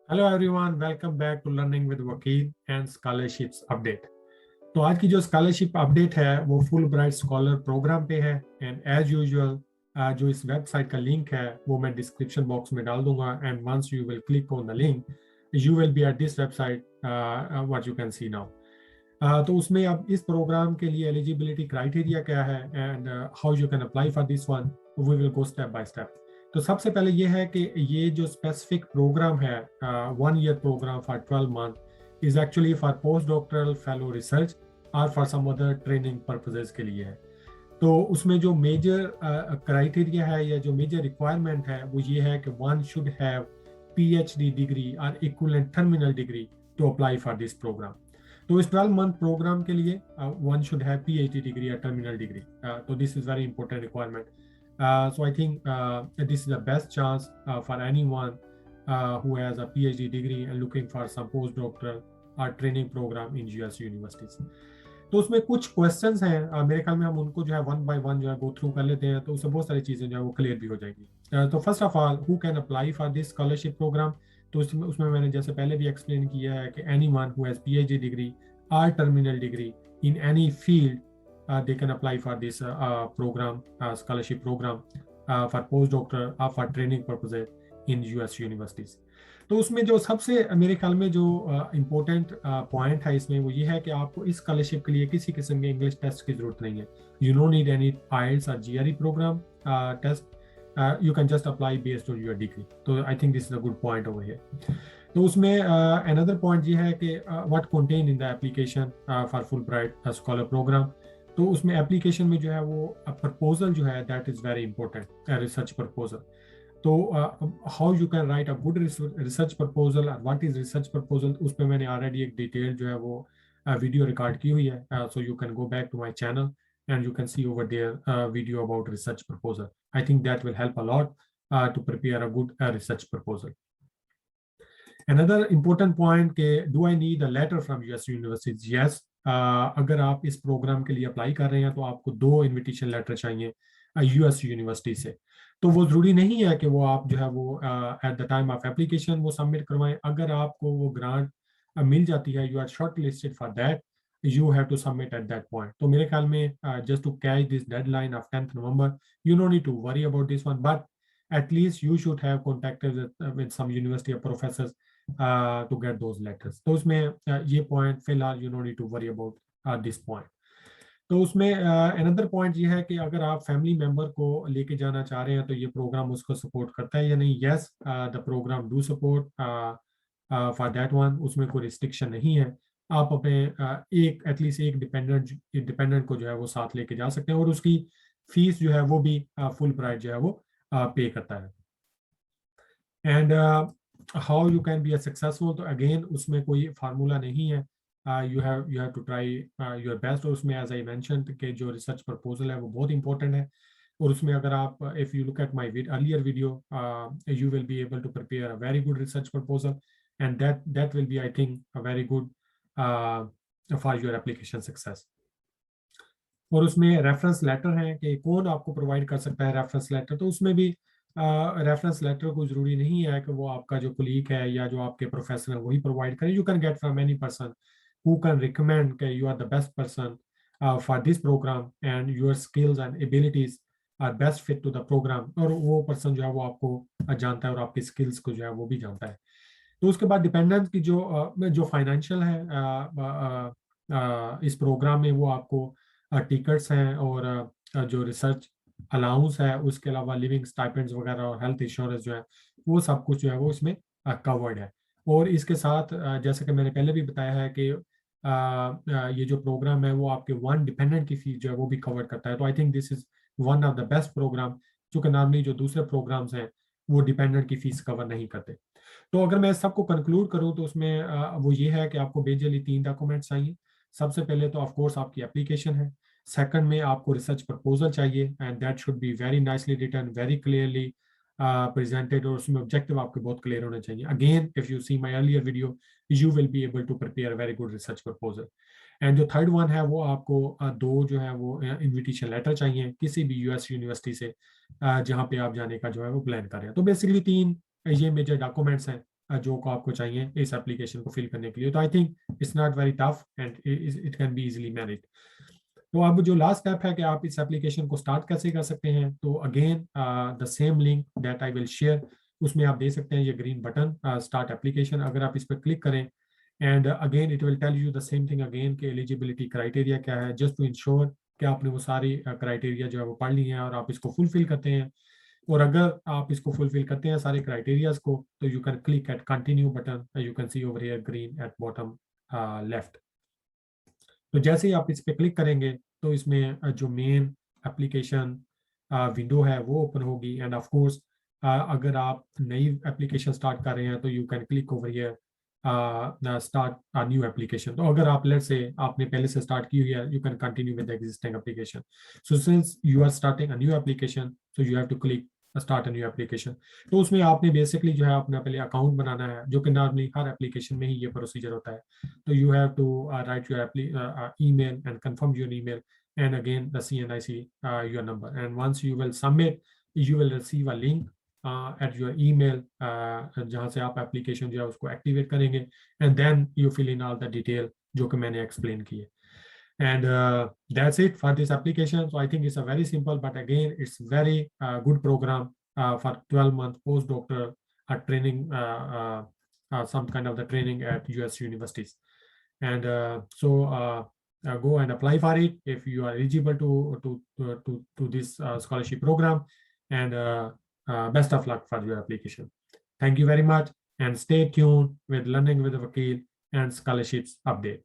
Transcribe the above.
Hello everyone, welcome back to learning with Vakil and scholarships update. तो आज की जो स्कॉलरशिप अपडेट है वो फुल ब्राइट स्कॉलर प्रोग्राम पे है। एंड एज यूजुअल जो इस वेबसाइट का लिंक है वो मैं डिस्क्रिप्शन बॉक्स में डाल दूंगा। And once you will click on the link you will be at this website what you can see now. तो उसमें अब इस प्रोग्राम के लिए एलिजिबिलिटी क्राइटेरिया क्या है and how you can apply for this one, we will go step by step. तो सबसे पहले ये है कि ये जो स्पेसिफिक प्रोग्राम है 1 year program for 12 month is actually for post doctoral fellow research और for some other training purposes के लिए है। तो उसमें जो मेजर क्राइटेरिया है या जो मेजर रिक्वायरमेंट है वो ये है कि one should have PhD degree और equivalent terminal degree to apply for this program. तो इस 12 मंथ प्रोग्राम के लिए one should have PhD degree या टर्मिनल डिग्री। तो this is very important requirement. So I think this is the best chance for anyone who has a PhD degree and looking for some postdoctoral or training program in US universities. तो उसमें कुछ questions हैं, मेरे ख्याल में हम उनको जो है वन बाय वन जो है गो थ्रू कर लेते हैं, तो उससे बहुत सारी चीज़ें जो है वो क्लियर भी हो जाएगी। तो first of all, who can apply for this scholarship program. तो उसमें मैंने जैसे पहले भी एक्सप्लेन किया है कि any one who has PhD degree और terminal degree in any field they can apply for this program, scholarship program for postdoctoral or for training purposes in US universities. तो उसमें जो सबसे मेरे ख्याल में जो इम्पोर्टेंट पॉइंट है इसमें वो ये है कि आपको इस स्कॉलरशिप के लिए किसी किस्म के इंग्लिश टेस्ट की जरूरत नहीं है। You no need any IELTS और GRE program test. You can just apply based on your degree. तो I think this is a good point over here. तो उसमें अनदर पॉइंट ये है कि what content in the application for Fulbright scholar program. तो उसमें application में जो है वो प्रपोजल जो है that is very important, research proposal. तो how you can write a good research proposal और व्हाट इज रिसर्च प्रपोजल, उसमें मैंने ऑलरेडी एक डिटेल जो है वो वीडियो रिकॉर्ड की हुई है। So you can go back to my channel and you can see over there video about research proposal. I think that will help a lot to prepare a good research proposal. Another important point के do I need a letter from US universities? Yes. अगर आप इस programme के लिए apply कर रहे हैं तो आपको 2 इनविटेशन लेटर चाहिए US यूनिवर्सिटी से। तो वो जरूरी नहीं है कि वो आप जो है वो at the time of application वो सबमिट करवाएं। अगर आपको वो ग्रांट मिल जाती है, you are short listed for that, you have to submit at that point. तो मेरे ख्याल में just to catch this deadline of 10th November, you no need to worry about this one, but at least you should have contacted with some university or professors to get those letters. तो उसमें ये point फिलहाल you no need to worry about this point. तो उसमें another point ये है कि अगर आप फैमिली मेंबर को लेके जाना चाह रहे हैं तो ये प्रोग्राम उसको सपोर्ट करता है या नहीं। Yes, the program do support for that one, उसमें कोई रिस्ट्रिक्शन नहीं है। आप अपने एक एटलीस्ट एक डिपेंडेंट को जो है वो साथ लेके जा सकते हैं और उसकी फीस जो है वो भी फुल प्राइस जो है वो पे करता है। And how you can be a successful, तो अगेन उसमें कोई फार्मूला नहीं है। You have to try your best. और उसमें एज आई मेंशन कि जो रिसर्च प्रपोजल है वो बहुत इंपॉर्टेंट है। और उसमें अगर आप if you look at my earlier video you will be able to prepare a very good research proposal and that will be I think a very good for your application success. और उसमें reference letter है कि कौन आपको provide कर सकता है reference letter. तो उसमें भी रेफरेंस लेटर को जरूरी नहीं है कि वो आपका जो कुलीग है या जो आपके प्रोफेसर है वही प्रोवाइड करें। You can get from any person who can recommend कि you are the best person for this program and your skills and abilities are best fit to the program. और वो पर्सन जो है वो आपको जानता है और आपकी स्किल्स को जो है वो भी जानता है। तो उसके बाद डिपेंडेंस की जो फाइनेंशियल है इस प्रोग्राम में वो आपको टिकट्स हैं और जो रिसर्च अलाउंस है, उसके अलावा लिविंग स्टाइपेंड्स वगैरह और हेल्थ इंश्योरेंस जो है वो सब कुछ जो है वो इसमें कवर्ड है। और इसके साथ जैसे कि मैंने पहले भी बताया है कि ये जो प्रोग्राम है वो आपके वन डिपेंडेंट की फीस जो है वो भी कवर करता है। तो I think this is one of the best program, क्योंकि नॉर्मली जो दूसरे प्रोग्राम्स हैं वो डिपेंडेंट की फीस कवर नहीं करते। तो अगर मैं सबको कंक्लूड करूं तो उसमें वो ये है कि आपको बेसिकली 3 डॉक्यूमेंट्स चाहिए। सबसे पहले तो ऑफ कोर्स आपकी एप्लीकेशन है। सेकंड में आपको रिसर्च प्रपोजल चाहिए and that should be very nicely written, very clearly presented, और उसमें ऑब्जेक्टिव आपके बहुत क्लियर होने चाहिए। Again if you see my earlier video you will be able to prepare very good research proposal. And जो third one है वो आपको 2 जो है वो इनविटेशन लेटर चाहिए किसी भी US यूनिवर्सिटी से जहाँ पे आप जाने का जो है वो प्लान कर रहे हैं। तो बेसिकली 3 ये मेजर डॉक्यूमेंट्स हैं जो को आपको चाहिए इस एप्लीकेशन को फिल करने के लिए। तो I think it's not very tough and it can be easily manage. तो अब जो लास्ट स्टेप है कि आप इस एप्लीकेशन को स्टार्ट कैसे कर सकते हैं, तो again the same link that I will share, उसमें आप देख सकते हैं ये ग्रीन बटन स्टार्ट एप्लीकेशन। अगर आप इस पर क्लिक करें and again it will tell you the same thing again कि एलिजिबिलिटी क्राइटेरिया क्या है, जस्ट टू इंश्योर कि आपने वो सारी क्राइटेरिया जो है वो पढ़ ली हैं और आप इसको फुलफिल करते हैं। और अगर आप इसको फुलफिल करते हैं सारे क्राइटेरियाज को, तो you can click at continue button, you can see over here green at bottom left. तो जैसे ही आप इस पर क्लिक करेंगे तो इसमें जो मेन एप्लीकेशन विंडो है वो ओपन होगी। एंड ऑफ कोर्स अगर आप नई एप्लीकेशन स्टार्ट कर रहे हैं तो you can click over here start a new application. तो अगर आप लेट्स से आपने पहले से स्टार्ट की हुई है, you can continue with the existing application. So since you are starting a new application, so you have to click start a new application. तो उसमें आपने बेसिकली जो है अपना पहले अकाउंट बनाना है, जो कि नॉर्मली हर एप्लीकेशन में ही ये प्रोसीजर होता है। So you have to write your email and confirm your email, and again the CNIC your number. And once you will submit, you will receive a link at your email जहाँ से आप application जो है उसको activate करेंगे, and then you fill in all the detail जो कि मैंने एक्सप्लेन की है। And that's it for this application. So I think it's a very simple, but again it's very good program for 12-month postdoctoral training, some kind of the training at US universities. And go and apply for it if you are eligible to this scholarship program. And best of luck for your application. Thank you very much, and stay tuned with Learning with Vakil and Scholarships Update.